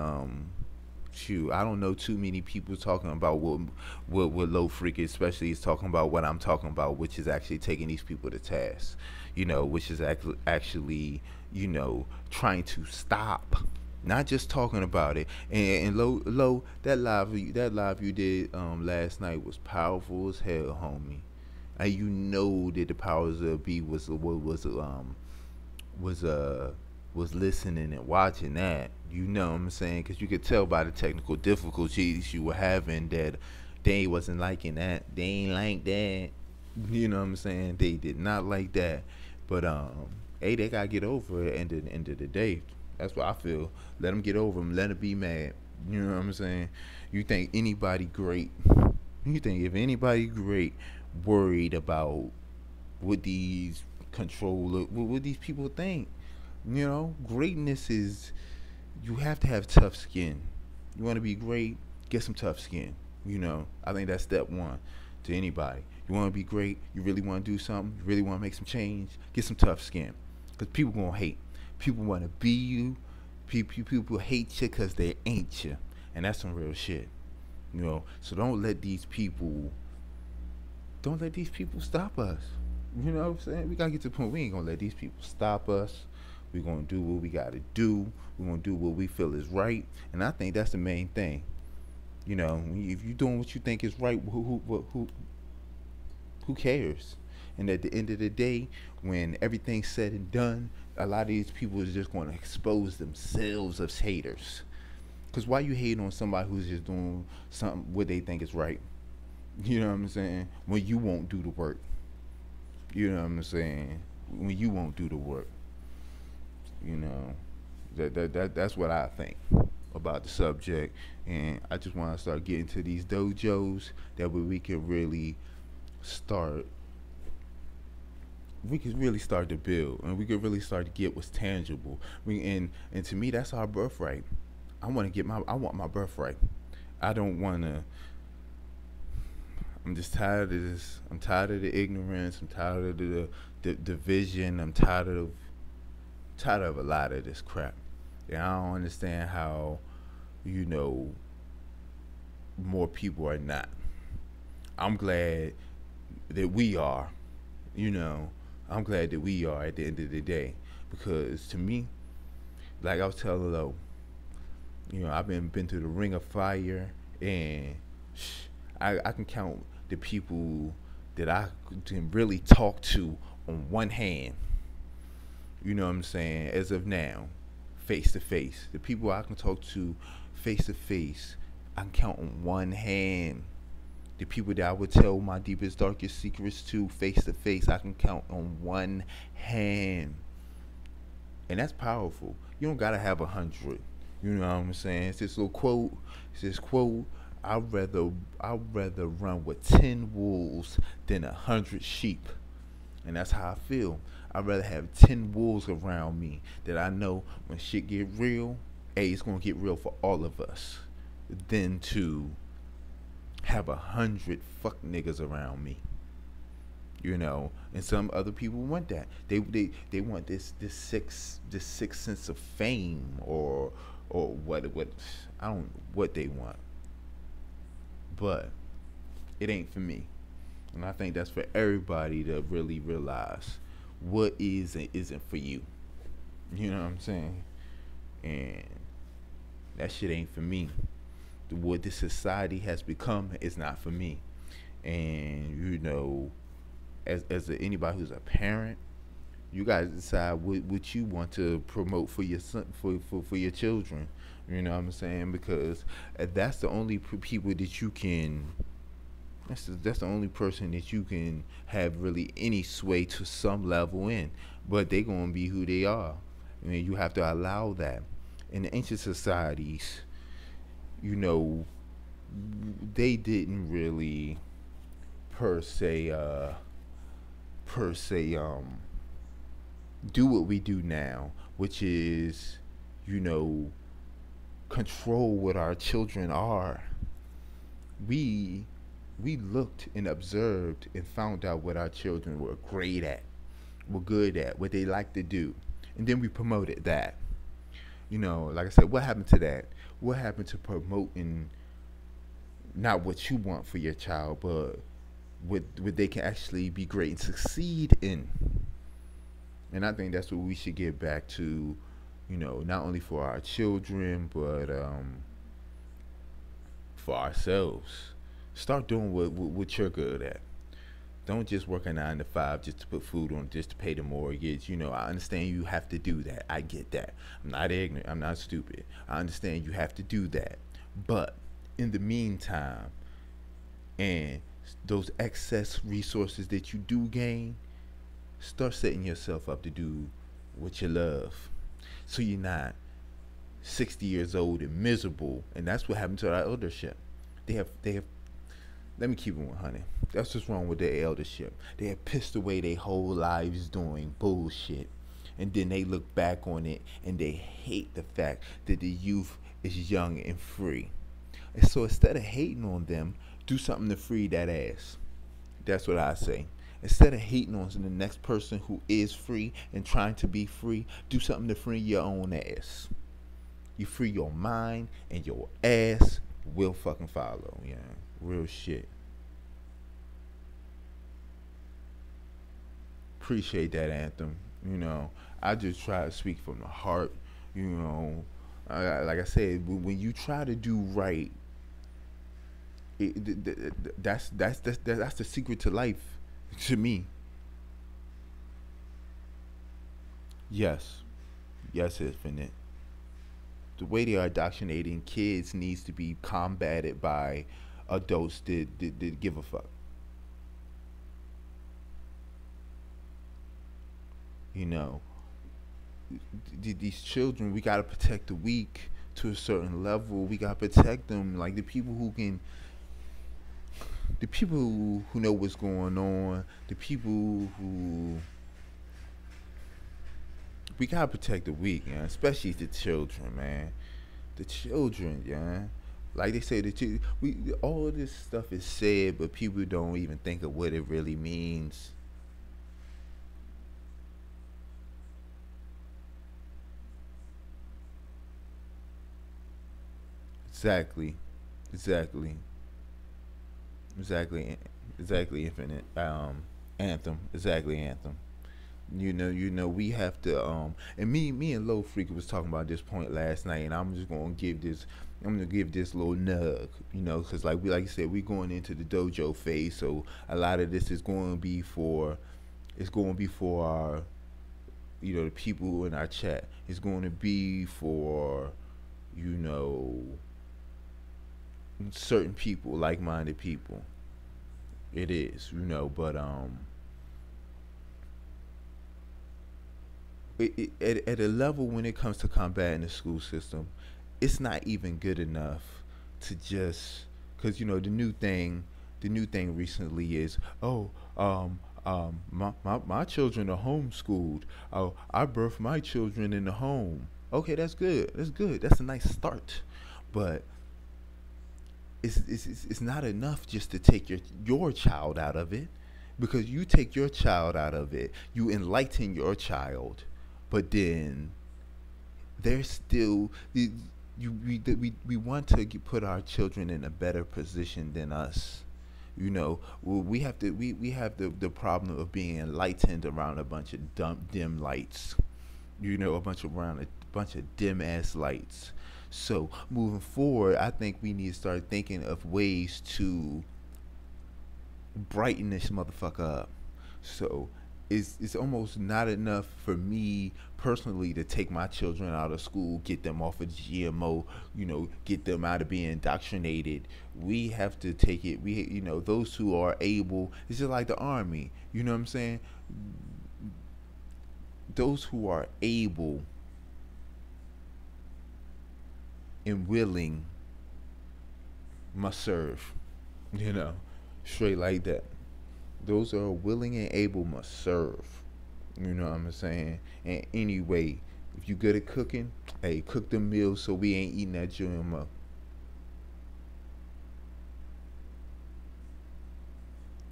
shoot, I don't know too many people talking about what low freak, especially is talking about what I'm talking about, which is actually taking these people to task. Which is actually trying to stop, not just talking about it. And low, that live you did last night was powerful as hell, homie. And that the powers of be was was listening and watching that. You know what I'm saying? Because you could tell by the technical difficulties you were having that they wasn't liking that. They ain't like that. You know what I'm saying? They did not like that. But hey, they gotta get over it. End of the day, that's what I feel. Let them get over them. Let them be mad. You know what I'm saying? You think anybody great? You think if anybody great worried about what these what these people think? Greatness is, you have to have tough skin. You want to be great, get some tough skin. I think that's step one to anybody. You want to be great, you really want to do something, you really want to make some change, get some tough skin. Because people going to hate. People want to be you. People hate you because they ain't you. And that's some real shit. So don't let these people stop us. You know what I'm saying? We gotta get to the point. We ain't gonna let these people stop us. We're gonna do what we gotta do. We're gonna do what we feel is right. And I think that's the main thing. If you're doing what you think is right, who cares? And at the end of the day, when everything's said and done, a lot of these people is just gonna expose themselves as haters. Cause why you hate on somebody who's just doing something what they think is right? You know what I'm saying? When you won't do the work. You know what I'm saying? When you won't do the work. You know, that's what I think about the subject. And I just want to start getting to these dojos, that way start we can really start to build, and we can really start to get what's tangible. And to me, that's our birthright. I want my birthright. I don't want to. I'm just tired of this. I'm tired of the ignorance. I'm tired of the division. I'm tired of a lot of this crap. And I don't understand how, you know, more people are not. I'm glad that we are. You know, I'm glad that we are at the end of the day, because to me, like I was telling Lo, I've been through the ring of fire, and I can count the people that I can really talk to on one hand. You know what I'm saying? As of now, face to face, the people I can talk to face to face, I can count on one hand. The people that I would tell my deepest, darkest secrets to face to face, I can count on one hand. And that's powerful. You don't gotta have 100. You know what I'm saying? It's this little quote. It's this quote. I'd rather run with 10 wolves than 100 sheep. And that's how I feel. I'd rather have 10 wolves around me that I know when shit get real, it's gonna get real for all of us than to have 100 fuck niggas around me. And some other people want that. They want this sixth sense of fame, or what I don't what they want, but it ain't for me. And I think that's for everybody to really realize what is and isn't for you. You know what I'm saying? And that shit ain't for me. What this society has become is not for me. And anybody who's a parent, you guys decide what you want to promote for your son, for your children. You know what I'm saying? Because that's the only people that you can. That's the only person that you can have really any sway to some level in. But they gonna be who they are. I mean, you have to allow that. In the ancient societies, you know, they didn't really per se do what we do now, which is, you know, control what our children are. We we looked and observed and found out what our children were great at, were good at, what they like to do, and then we promoted that. Like I said, what happened to that? What happened to promoting not what you want for your child, but what they can actually be great and succeed in? And I think that's what we should get back to, not only for our children, but for ourselves. Start doing what you're good at. Don't just work a 9 to 5 just to put food on, just to pay the mortgage. I understand you have to do that. I get that. I'm not ignorant. I'm not stupid. I understand you have to do that. But in the meantime, and those excess resources that you do gain, start setting yourself up to do what you love. So you're not 60 years old and miserable. And that's what happened to our eldership. They have let me keep it 100. That's what's wrong with their eldership. They have pissed away their whole lives doing bullshit. And then they look back on it and they hate the fact that the youth is young and free. And so instead of hating on them, do something to free that ass. That's what I say. Instead of hating on the next person who is free and trying to be free, do something to free your own ass. You free your mind and your ass will fucking follow. Yeah, real shit. Appreciate that, Anthem. I just try to speak from the heart. Like I said, when you try to do right, that's the secret to life, to me. Yes, Infinite. The way they are indoctrinating kids needs to be combated by adults that give a fuck. You know, these children, we gotta protect the weak to a certain level. We gotta protect them, like the people who know what's going on, the people who we gotta protect the weak, man. Especially the children, man. The children, yeah. Like they say, we all this stuff is said, but people don't even think of what it really means. Exactly, exactly, exactly, exactly. Infinite, Anthem, exactly, Anthem. We have to and me and Low Freak was talking about this point last night, and I'm gonna give this little nug, because like you said, we going into the dojo phase, so a lot of this is going to be for, our, the people in our chat. It's going to be for, you know, certain people, like-minded people. It is, but at a level when it comes to combating the school system, it's not even good enough to just, because the new thing recently is, oh, my children are homeschooled. Oh, I birthed my children in the home. Okay, that's good. That's good. That's a nice start. But it's not enough just to take your child out of it, because you take your child out of it, you enlighten your child, but then there's still we want to put our children in a better position than us. You know, we have to we have the problem of being enlightened around a bunch of dim lights. You know, a bunch of around a bunch of dim ass lights. So moving forward, I think we need to start thinking of ways to brighten this motherfucker up. So it's almost not enough for me personally to take my children out of school, get them off of GMO, you know, get them out of being indoctrinated. We have to take it. We, you know, those who are able. It's just like the army. You know what I'm saying? Those who are able and willing must serve. You know, straight like that. Those who are willing and able must serve. You know what I'm saying? And anyway, if you good at cooking, hey, cook them meals so we ain't eating that GMO.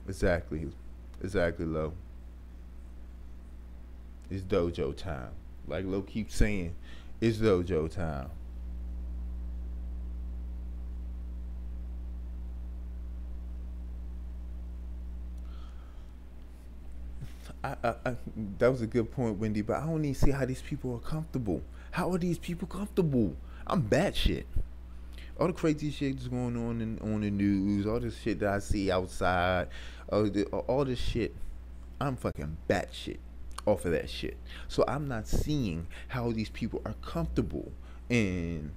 Exactly. Exactly, Lo. It's dojo time. Like Lo keeps saying, it's dojo time. I that was a good point, Wendy. But I don't even see how these people are comfortable. How are these people comfortable? I'm bad shit. All the crazy shit that's going on the news, all this shit that I see outside, all this shit. I'm fucking batshit off of that shit. So I'm not seeing how these people are comfortable. And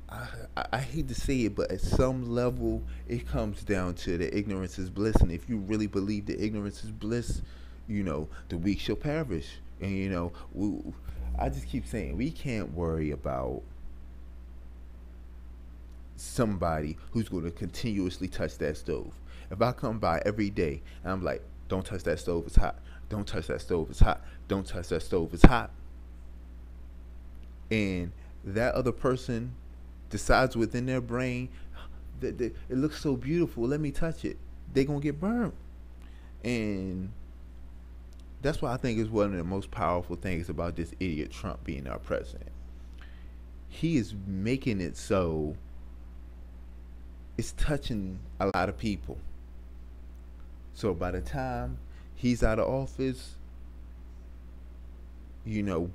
I hate to say it, but at some level, it comes down to the ignorance is bliss. And if you really believe that ignorance is bliss, you know, the weak shall perish. And, you know, I just keep saying, we can't worry about somebody who's going to continuously touch that stove. If I come by every day and I'm like, don't touch that stove, it's hot. Don't touch that stove, it's hot. Don't touch that stove, it's hot. And that other person decides within their brain that it looks so beautiful, let me touch it. They're going to get burned. And that's why I think is one of the most powerful things about this idiot Trump being our president. He is making it so it's touching a lot of people. So by the time he's out of office, you know,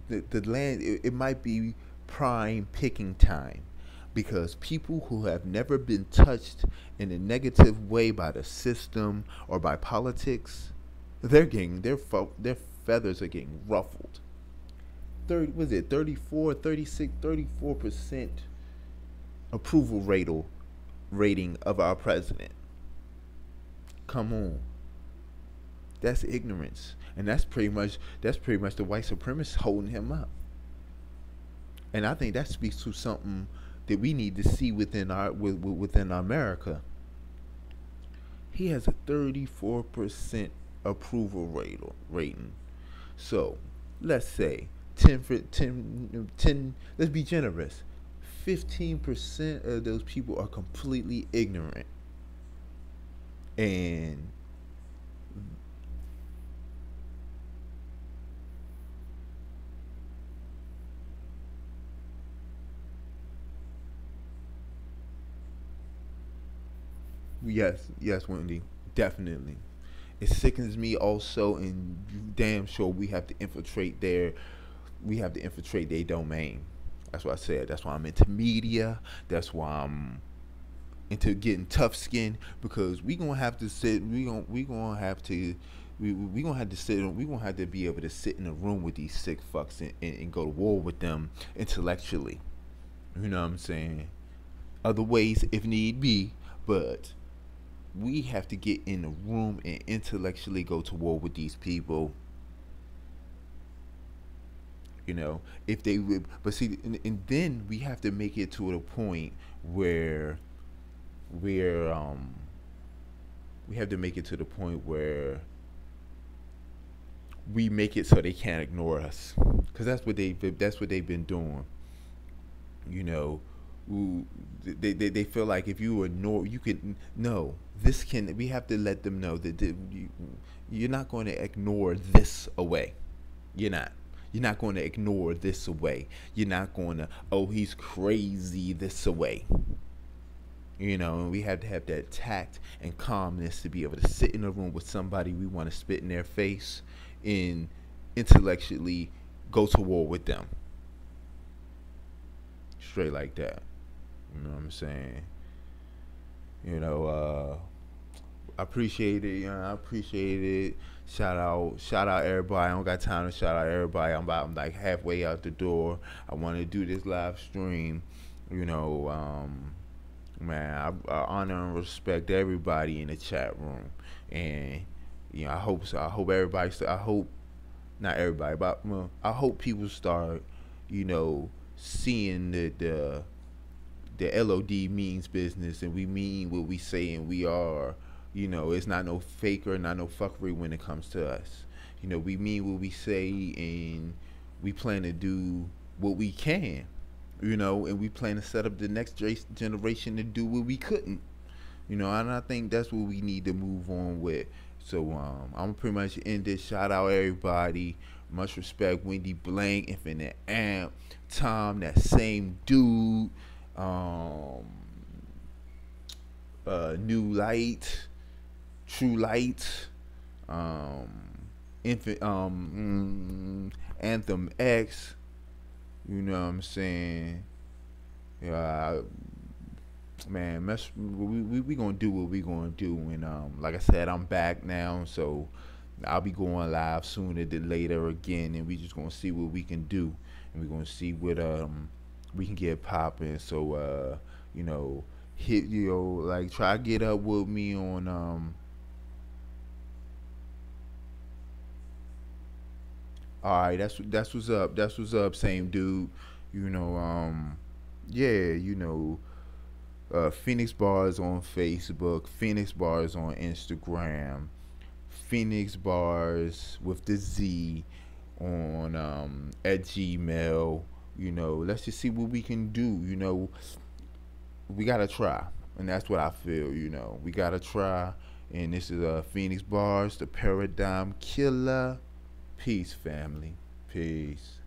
the land, it might be prime picking time, because people who have never been touched in a negative way by the system or by politics, they're getting their feathers are getting ruffled. 30 was it 34, 36, 34% approval rating of our president. Come on. That's ignorance. And that's pretty much the white supremacists holding him up. And I think that speaks to something that we need to see within America. He has a 34% approval rating. So let's say 10 for 10, 10, let's be generous. 15% of those people are completely ignorant. And yes, Wendy, definitely. It sickens me also, and damn sure we have to infiltrate their domain. That's what I said. That's why I'm into media. That's why I'm into getting tough skin, because we gonna have to sit. We gonna have to. We gonna have to sit. We gonna have to be able to sit in a room with these sick fucks and go to war with them intellectually. You know what I'm saying? Other ways if need be, but we have to get in a room and intellectually go to war with these people. You know, if they would, but see, and then we have to make it to a point where we're we have to make it to the point where we make it so they can't ignore us, because that's what they've been doing. You know, they feel like if you ignore, you can no. This can we have to let them know that you're not going to ignore this away. You're not. You're not going to ignore this away. You're not going to, oh, he's crazy this away. You know, and we have to have that tact and calmness to be able to sit in a room with somebody we want to spit in their face and intellectually go to war with them. Straight like that. You know what I'm saying? You know, I appreciate it. You know, I appreciate it. Shout out everybody. I don't got time to shout out everybody. I'm like halfway out the door. I want to do this live stream. You know, man, I honor and respect everybody in the chat room, and you know, I hope so. I hope everybody. I hope not everybody, but well, I hope people start, you know, seeing the LOD means business, and we mean what we say, and we are, you know, it's not no faker, not no fuckery when it comes to us. You know, we mean what we say, and we plan to do what we can, you know, and we plan to set up the next generation to do what we couldn't, you know, and I think that's what we need to move on with. So I'm pretty much end this. Shout out everybody. Much respect, Wendy Blank, Infinite Amp, Tom, that same dude, New Light, True Light, um, Anthem X. You know what I'm saying? Yeah, man, we gonna do what we gonna do, and like I said, I'm back now, so I'll be going live sooner than later again, and we just gonna see what we can do, and we gonna see what we can get popping. So you know, hit, you know, like try to get up with me on all right, that's what's up. That's what's up. Same dude. You know, yeah, you know, Phoenix Bars on Facebook, Phoenix Bars on Instagram, Phoenix Bars with the Z on at Gmail. You know, let's just see what we can do. You know, we gotta try, and that's what I feel. You know, we gotta try. And this is Phoenix Bars, the Paradigm Killer. Peace, family. Peace.